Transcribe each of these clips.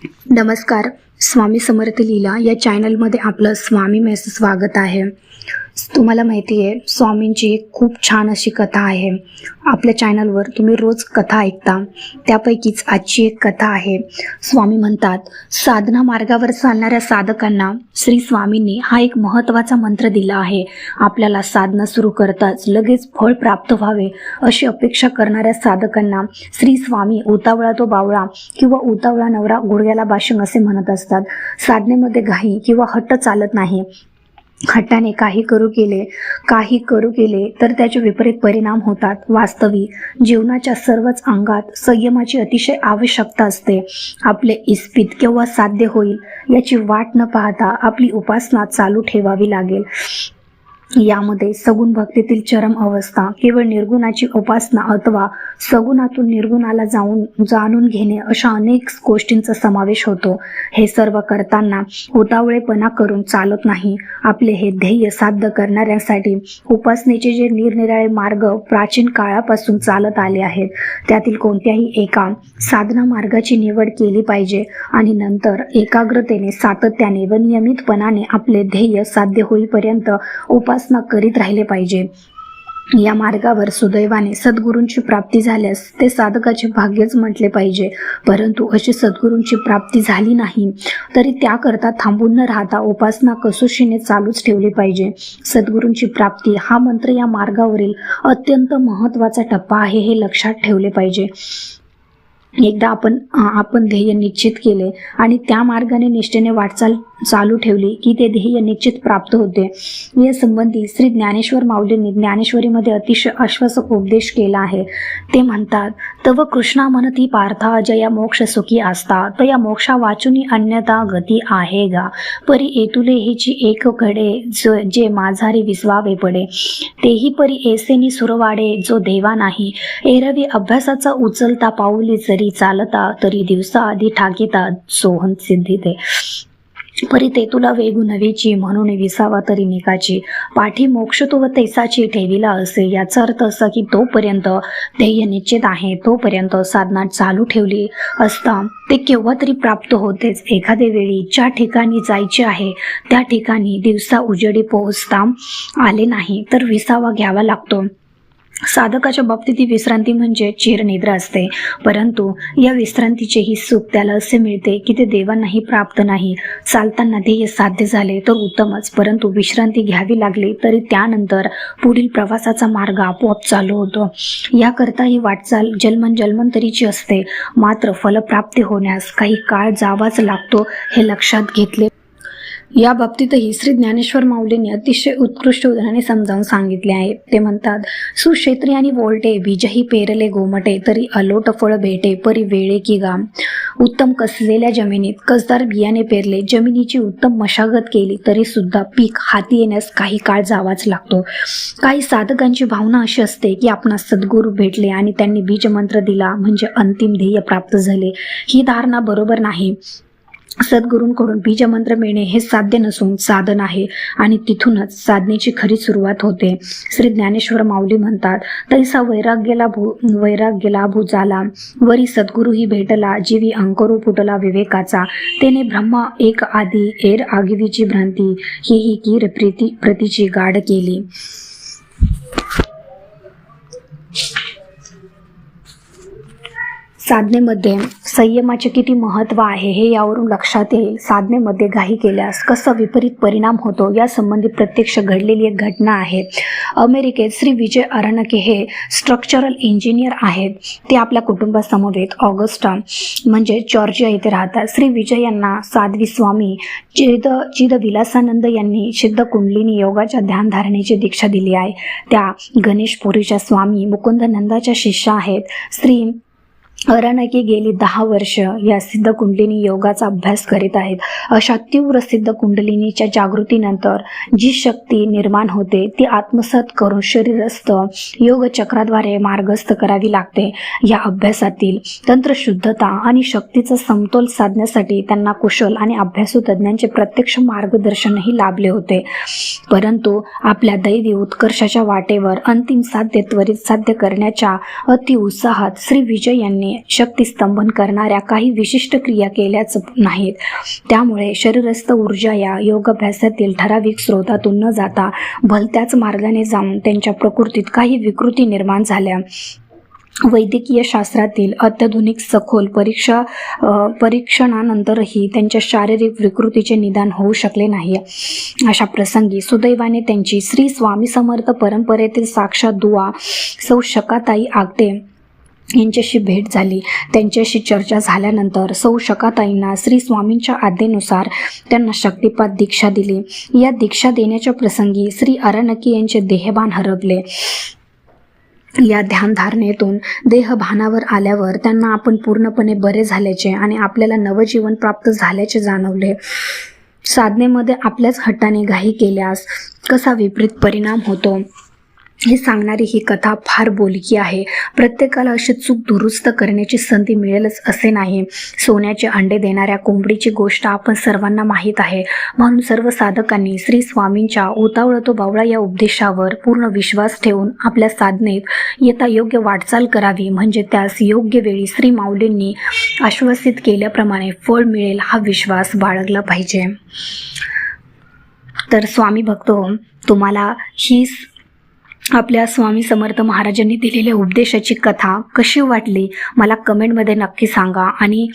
नमस्कार. स्वामी समर्थ लीला या चॅनलमध्ये आपलं स्वामी मेस स्वागत आहे. तुम्हाला माहिती आहे, स्वामींची एक खूप छान अशी कथा आहे. आपल्या चॅनलवर तुम्ही रोज कथा ऐकता, त्यापैकीच आजची एक कथा आहे. स्वामी म्हणतात, साधना मार्गावर चालणाऱ्या साधकांना श्री स्वामींनी हा एक महत्त्वाचा मंत्र दिला आहे. आपल्याला साधना सुरू करताच लगेच फळ प्राप्त व्हावे अशी अपेक्षा करणाऱ्या साधकांना श्री स्वामी उतावळा तो बावळा किंवा उतावळा नवरा गुडघ्याला बाशिंग असे म्हणत असतात. साधनेमध्ये घाई किंवा हट्ट चालत नाही. हट्टाने काही करू केले तर त्याचे विपरीत परिणाम होतात. वास्तविक जीवनाच्या सर्वच अंगात संयमाची अतिशय आवश्यकता असते. आपले इस्पित केव्हा साध्य होईल याची वाट न पाहता आपली उपासना चालू ठेवावी लागेल. यामध्ये सगुण भक्तीतील चरम अवस्था, केवळ निर्गुणाची उपासना अथवा सगुणातून निर्गुणाला जाणून घेणे अशा अनेक गोष्टींचा समावेश होतो. हे सर्व करताना उतावळेपणा करून चालत नाही. आपले हे ध्येय साध्य करणाऱ्यांसाठी उपासनेचे जे निरनिराळे मार्ग प्राचीन काळापासून चालत आले आहेत, त्यातील कोणत्याही एका साधना मार्गाची निवड केली पाहिजे आणि नंतर एकाग्रतेने, सातत्याने व नियमितपणाने आपले ध्येय साध्य होईपर्यंत उपासना करीत राहिले पाहिजे. या मार्गावर सुदैवाने सद्गुरूंची प्राप्ती झाल्यास ते साधकाचे भाग्यच म्हटले पाहिजे. परंतु अशी सद्गुरूंची प्राप्ती झाली नाही तरी त्याकरता थांबून न राहता उपासना कसोशीने चालूच ठेवली पाहिजे. सद्गुरूंची प्राप्ती हा मंत्र या मार्गावरील अत्यंत महत्त्वाचा टप्पा आहे, हे लक्षात ठेवले पाहिजे. एकदा आपण ध्येय निश्चित केले आणि त्या मार्गाने निष्ठेने वाटचाल चालू ठेवली की ते ध्येय निश्चित प्राप्त होते. या संबंधी श्री ज्ञानेश्वर माऊलींनी ज्ञानेश्वरीमध्ये अतिशय आश्वासक उपदेश केला आहे. ते म्हणतात, तव कृष्णा म्हणती पार्था जया मोक्ष सुखी असता, तया मोक्षा वाचुनी अन्यथा गती आहे गा. परी एतुले हिची एक घडे जे माझारी विसवावे पडे, तेही परी ऐसेनी सुरवाडे जो देवा नाही. एरवी अभ्यासाचा उचलता पाऊली जरी चालता, तरी दिवसा आधी ठाकीता सोहन सिद्धिते. परी ते तुला वेगू नवेची म्हणून विसावा तरी निकाची. पाठी मोक्ष तो व तैसाची ठेविला असे. याचा अर्थ असा की तोपर्यंत ध्येय निश्चित आहे तोपर्यंत साधना चालू ठेवली असता ते केव्हा तरी प्राप्त होतेच. एखाद्या वेळी ज्या ठिकाणी जायचे आहे त्या ठिकाणी दिवसा उजेडी पोहोचता आले नाही तर विसावा घ्यावा लागतो. साधकाच्या बाबतीत ही विश्रांती म्हणजे चिरनिद्रा असते, परंतु या विश्रांतीचेही सुख त्याला असे मिळते की ते देवांनाही प्राप्त नाही. चालताना ध्येय साध्य झाले तर उत्तमच, परंतु विश्रांती घ्यावी लागली तरी त्यानंतर पुढील प्रवासाचा मार्ग आपोआप चालू होतो. याकरता ही वाटचाल जन्मंतरीची असते, मात्र फलप्राप्ती होण्यास काही काळ जावाच लागतो, हे लक्षात घेतले. या बाबतीतही श्री ज्ञानेश्वर माऊलींनी अतिशय उत्कृष्ट उदाहरणे समजावून सांगितले आहे. ते म्हणतात, सुक्षेत्रियानी वोलटे बीजही पेरले गोमटे, तरी अलोट फळ भेटे परी वेळे की गाम. उत्तम कसलेल्या जमिनीत कसदार बियाणे पेरले, जमिनीची उत्तम मशागत केली तरी सुद्धा पीक हाती येण्यास काही काळ जावाच लागतो. काही साधकांची भावना अशी असते की आपणास सद्गुरू भेटले आणि त्यांनी बीजमंत्र दिला म्हणजे अंतिम ध्येय प्राप्त झाले. ही धारणा बरोबर नाही. सद्गुरूंकडून बीजमंत्र मिळणे हे साध्य नसून साधन आहे आणि तिथूनच साधनेची खरी सुरुवात होते. श्री ज्ञानेश्वर माऊली म्हणतात, तैसा वैराग्य लाभू झाला, वरी सद्गुरूही भेटला, जीवी अंकुरू फुटला विवेकाचा. तेने ब्रह्मा एक आधी एर आगीची भ्रांती, ही कीर प्रतीची गाढ केली. साधनेमध्ये संयमाचे किती महत्त्व आहे हे यावरून लक्षात येईल. साधनेमध्ये घाई केल्यास कसा विपरीत परिणाम होतो यासंबंधी प्रत्यक्ष घडलेली एक घटना आहे. अमेरिकेत श्री विजय अरणके हे स्ट्रक्चरल इंजिनियर आहेत. ते आपल्या कुटुंबासमवेत ऑगस्टा म्हणजे जॉर्जिया येथे राहतात. श्री विजय यांना साध्वी स्वामी चिदविलासानंद यांनी सिद्ध कुंडलिनी योगाच्या ध्यानधारणेची दीक्षा दिली आहे. त्या गणेशपुरीच्या स्वामी मुकुंदनंदाच्या शिष्या आहेत. श्री अरणके गेली 10 वर्ष या सिद्ध कुंडलिनी योगाचा अभ्यास करीत आहेत. अशा तीव्र सिद्ध कुंडलिनीच्या जागृतीनंतर जी शक्ती निर्माण होते ती आत्मसात करून शरीरस्थ योग चक्राद्वारे मार्गस्थ करावी लागते. या अभ्यासातील तंत्रशुद्धता आणि शक्तीचा समतोल साधण्यासाठी त्यांना कुशल आणि अभ्यासू तज्ज्ञांचे प्रत्यक्ष मार्गदर्शनही लाभले होते. परंतु आपल्या दैवी उत्कर्षाच्या वाटेवर अंतिम साध्य त्वरित साध्य करण्याच्या अतिउत्साहात श्री विजय यांनी स्वामींनी शक्तिस्तंभन करणाऱ्या काही विशिष्ट क्रिया केल्याच नाहीत. त्यामुळे शरीरस्थ ऊर्जा या योगाभ्यासातील ठराविक स्रोतातून न जाता भलत्याच मार्गाने जाऊन त्यांच्या प्रकृतीत काही विकृती निर्माण झाल्या. वैद्यकीय शास्त्रातील अत्याधुनिक सखोल परीक्षणानंतरही त्यांच्या शारीरिक विकृतीचे निदान होऊ शकले नाही. अशा प्रसंगी सुदैवाने त्यांची श्री स्वामी समर्थ परंपरेतील साक्षात दुवा सौ शकाताई आगटे यांच्याशी भेट झाली. त्यांच्याशी चर्चा झाल्यानंतर सौ शकाताईंना श्री स्वामींच्या आज्ञेनुसार त्यांना शक्तिपात दीक्षा दिली. या दीक्षा देण्याच्या प्रसंगी श्री अरनकी यांचे देहभान हरपले. या ध्यानधारणेतून देहभानावर आल्यावर त्यांना आपण पूर्णपणे बरे झाल्याचे आणि आपल्याला नवजीवन प्राप्त झाल्याचे जाणवले. साधनेमध्ये आपल्याच हट्टाने घाई केल्यास कसा विपरीत परिणाम होतो हे सांगणारी ही कथा फार बोलकी आहे. प्रत्येकाला अशी चूक दुरुस्त करण्याची संधी मिळेलच असे नाही. सोन्याचे अंडे देणाऱ्या कोंबडीची गोष्ट आपण सर्वांना माहीत आहे. म्हणून सर्व साधकांनी श्री स्वामींच्या उतावळा तो बावळा या उपदेशावर पूर्ण विश्वास ठेवून आपल्या साधनेत येता योग्य वाटचाल करावी. म्हणजे त्यास योग्य वेळी श्री माऊलींनी आश्वासित केल्याप्रमाणे फळ मिळेल हा विश्वास बाळगला पाहिजे. तर स्वामी भक्तो, तुम्हाला ही आपल्या स्वामी समर्थ महाराजांनी दिलेल्या उपदेशाची कथा कशी वाटली मला कमेंटमध्ये नक्की सांगा. आणि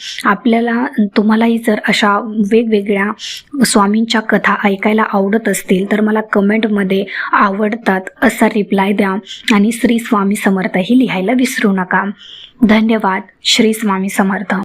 तुम्हालाही जर अशा वेगवेगळ्या स्वामींच्या कथा ऐकायला आवडत असतील तर मला कमेंटमध्ये आवडतात असा रिप्लाय द्या आणि श्री स्वामी समर्थ ही लिहायला विसरू नका. धन्यवाद. श्री स्वामी समर्थ.